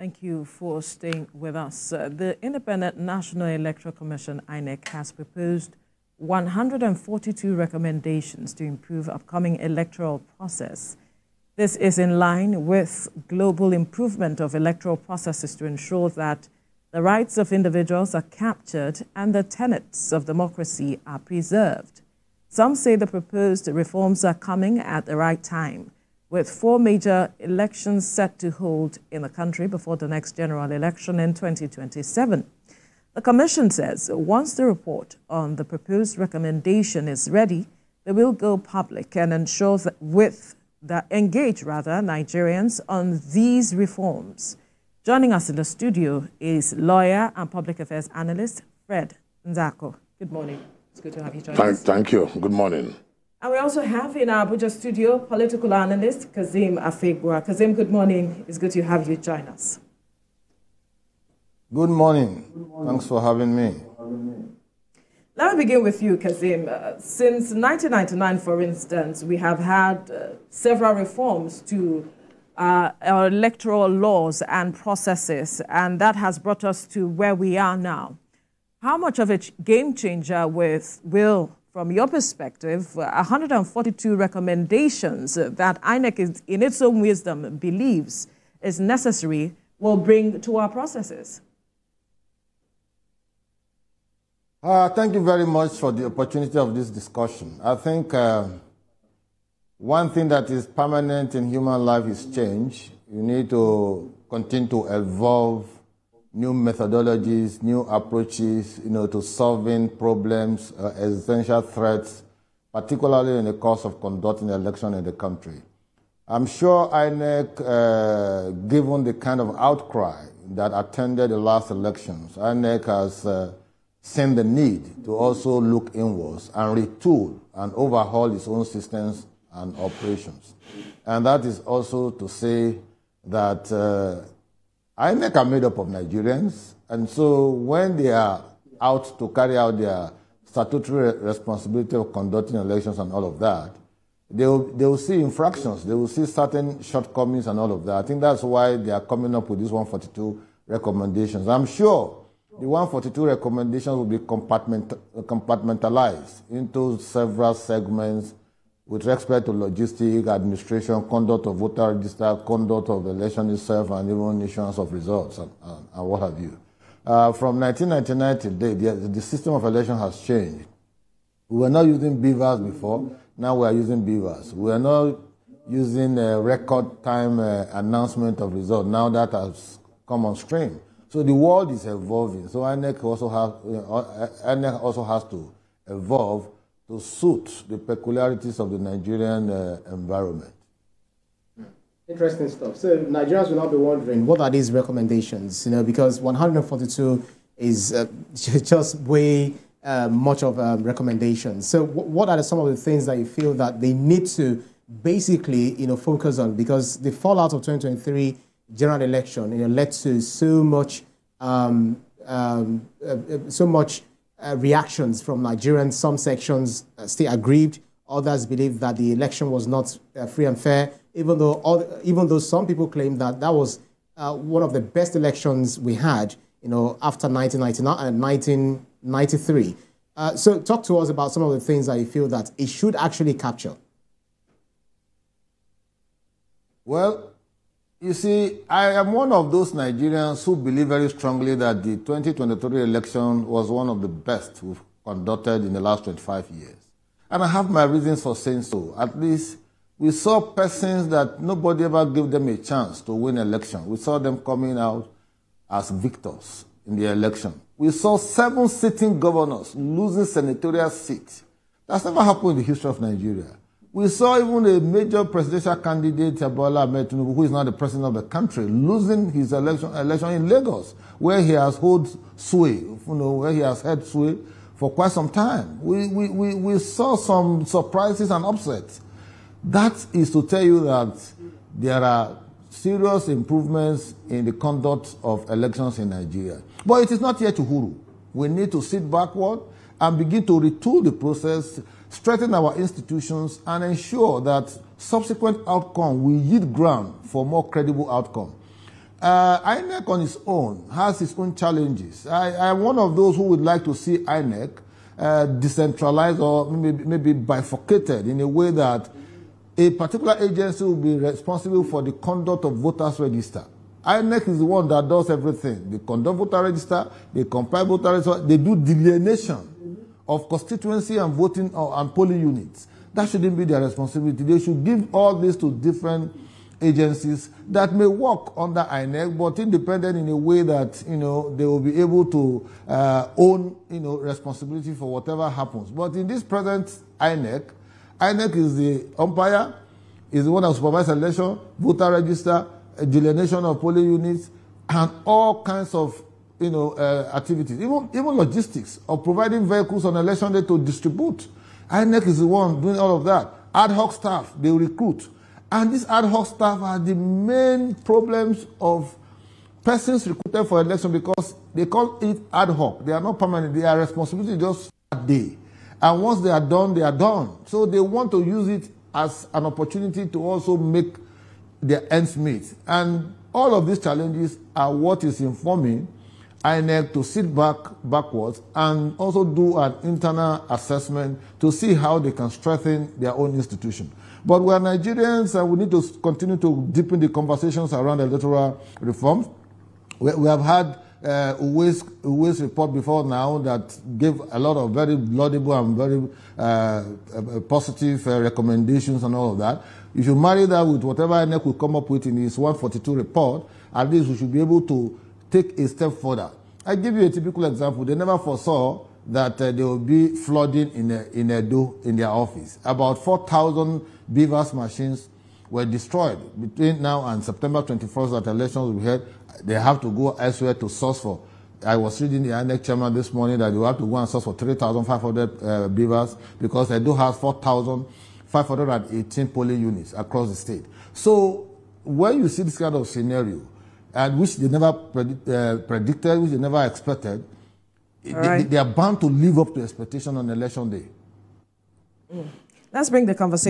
Thank you for staying with us. The Independent National Electoral Commission, INEC, has proposed 142 recommendations to improve upcoming electoral process. This is in line with global improvement of electoral processes to ensure that the rights of individuals are captured and the tenets of democracy are preserved. Some say the proposed reforms are coming at the right time, with 4 major elections set to hold in the country before the next general election in 2027. The Commission says once the report on the proposed recommendation is ready, they will go public and ensure that engage Nigerians on these reforms. Joining us in the studio is lawyer and public affairs analyst Fred Nzako. Good morning. It's good to have you join us. Thank you. Good morning. And we also have in our Abuja studio political analyst Kaseem Afegbua. Kaseem, good morning. It's good to have you join us. Good morning. Thanks for having me. Let me begin with you, Kaseem. Since 1999, for instance, we have had several reforms to our electoral laws and processes, and that has brought us to where we are now. How much of a game changer will, from your perspective, 142 recommendations that INEC is, in its own wisdom, believes is necessary will bring to our processes? Thank you very much for the opportunity of this discussion. I think one thing that is permanent in human life is change. You need to continue to evolve new methodologies, new approaches, to solving problems, existential threats, particularly in the course of conducting an election in the country. I'm sure INEC, given the kind of outcry that attended the last elections, INEC has seen the need to also look inwards and retool and overhaul its own systems and operations. And that is also to say that INEC are made up of Nigerians, and so when they are out to carry out their statutory responsibility of conducting elections and all of that, they will see infractions, they will see certain shortcomings and all of that. I think that's why they are coming up with these 142 recommendations. I'm sure the 142 recommendations will be compartmentalized into several segments with respect to logistics, administration, conduct of voter register, conduct of the election itself, and even issuance of results and what have you. From 1999 to today, the system of election has changed. We were not using beavers before. Now we are using beavers. We are not using a record time announcement of results. Now that has come on stream. So the world is evolving. So INEC also has to evolve to suit the peculiarities of the Nigerian environment. Interesting stuff. So Nigerians will now be wondering, what are these recommendations? Because 142 is just way much of recommendations. So what are some of the things that you feel that they need to basically focus on? Because the fallout of 2023 general election led to so much reactions from Nigerians. Some sections stay aggrieved. Others believe that the election was not free and fair, even though some people claim that that was one of the best elections we had, after 1999 and 1993. So talk to us about some of the things that you feel that it should actually capture. Well, you see, I am one of those Nigerians who believe very strongly that the 2023 election was one of the best we've conducted in the last 25 years. And I have my reasons for saying so. At least we saw persons that nobody ever gave them a chance to win an election. We saw them coming out as victors in the election. We saw 7 sitting governors losing senatorial seats. That's never happened in the history of Nigeria. We saw even a major presidential candidate, Bola Ahmed Tinubu, who is now the president of the country, losing his election in Lagos, where he has held sway, where he has held sway for quite some time. We saw some surprises and upsets. That is to tell you that there are serious improvements in the conduct of elections in Nigeria. But it is not yet to huru. We need to sit backward and begin to retool the process, strengthen our institutions, and ensure that subsequent outcome will yield ground for more credible outcome. INEC on its own has its own challenges. I'm one of those who would like to see INEC decentralized or maybe bifurcated in a way that a particular agency will be responsible for the conduct of voters' register. INEC is the one that does everything. They conduct voter register, they compile voter register, they do delineation of constituency and voting and polling units. That shouldn't be their responsibility. They should give all this to different agencies that may work under INEC, but independent in a way that, you know, they will be able to own, you know, responsibility for whatever happens. But in this present INEC is the umpire, is the one that supervises election, voter register, delineation of polling units, and all kinds of, you know, activities, even logistics of providing vehicles on election day to distribute. INEC is the one doing all of that. Ad hoc staff, they recruit. And these ad hoc staff are the main problems of persons recruited for election because they call it ad hoc. They are not permanent. They are responsibility just that day. And once they are done, they are done. So they want to use it as an opportunity to also make their ends meet. And all of these challenges are what is informing INEC to sit backwards and also do an internal assessment to see how they can strengthen their own institution. But we are Nigerians and we need to continue to deepen the conversations around electoral reforms. We have had Uwe's report before now that gave a lot of very laudable and very positive recommendations and all of that. If you marry that with whatever INEC will come up with in his 142 report, at least we should be able to take a step further. I give you a typical example. They never foresaw that there will be flooding in Edo in their office. About 4,000 beavers machines were destroyed between now and September 21st that elections will be held. They have to go elsewhere to source for. I was reading the INEC chairman this morning that they will have to go and source for 3,500 beavers because Edo has 4,518 polling units across the state. So when you see this kind of scenario, and which they never predicted, which they never expected, they are bound to live up to expectation on election day. Let's bring the conversation